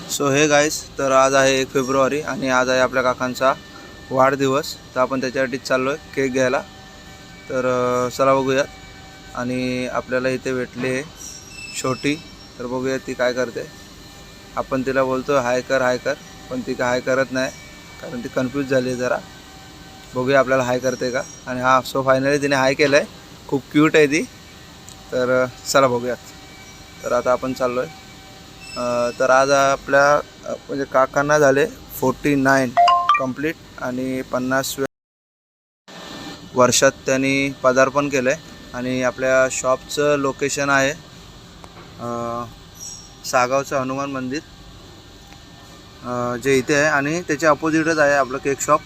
So hey guys, तर आज आहे 1 फेब्रुवारी आणि आज आहे आपल्या काकांचा वाढदिवस. तर आपण त्याच्यासाठी चाललो आहे केक घ्यायला. तर चला बघूयात. आणि आपल्याला इथे भेटले छोटी. तर बघूयात ती काय करते. आपण तिला बोलतो हाय कर, पण ती काय हाय करत नाही, कारण ती कन्फ्यूज झाली आहे जरा. बघूया आपल्याला हाय करते का. आणि हां, सो फायनली तिने हाय केलं आहे. खूप क्यूट आहे ती. तर चला बघूयात. तर आता आपण चाललो आहे. तर आज आपल्या म्हणजे काकांना झाले 49 कंप्लीट आणि 50व्या वर्षात त्यांनी पदार्पण केलं आहे. आणि आपल्या शॉपचं लोकेशन आहे सागावचं हनुमान मंदिर, जे इथे आहे. आणि त्याच्या अपोजिटच आहे आपलं केक शॉप.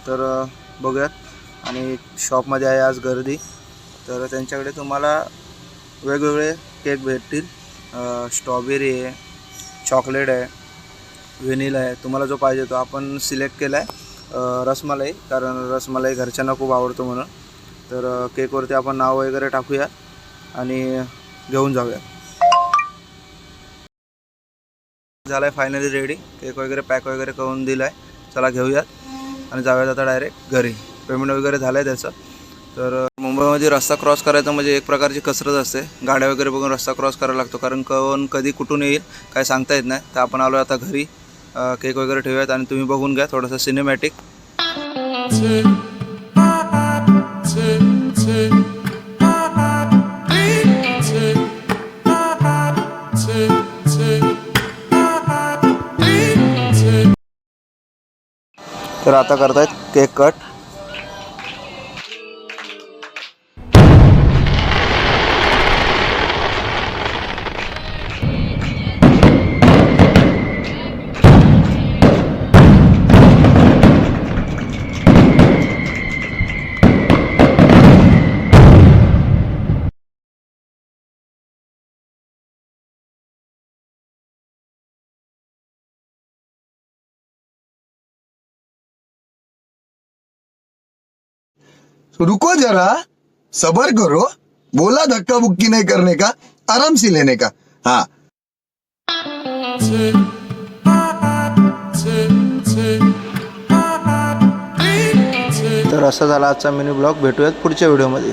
तर बघूयात. आणि शॉपमध्ये आहे आज गर्दी. तर त्यांच्याकडे तुम्हाला वेगवेगळे केक भेटतील. स्ट्रॉबेरी आहे, चॉकलेट आहे, व्हॅनिला आहे. तुम्हाला जो पाहिजे तो आपण सिलेक्ट केला आहे. रसमलाई, कारण रसमलाई घरच्यांना खूप आवडतो म्हणून. तर केकवरती आपण नाव वगैरे टाकूया आणि घेऊन जाऊया. झालं आहे फायनली रेडी. केक वगैरे पॅक वगैरे करून दिला आहे. चला घेऊयात आणि जाऊयात आता डायरेक्ट घरी. पेमेंट वगैरे झालं आहे त्याचं. तर मुंबईमध्ये रस्ता क्रॉस करायचा म्हणजे एक प्रकारची कसरत असते. गाड्या वगैरे बघून रस्ता क्रॉस करायला लागतो, कारण कधी कुठून येईल काय सांगता येत नाही. तर आपण आलो आता घरी. केक वगैरे ठेवूयात आणि तुम्ही बघून घ्या थोडंसं सिनेमॅटिक. तर आता करतायत केक कट. रुको जरा, सबर करो. बोला धक्का बुक्की नहीं करने का, आराम से लेने का. हाँ. तर असा झाला आजचा मिनी ब्लॉग. भेटूयात पुढच्या व्हिडिओमध्ये.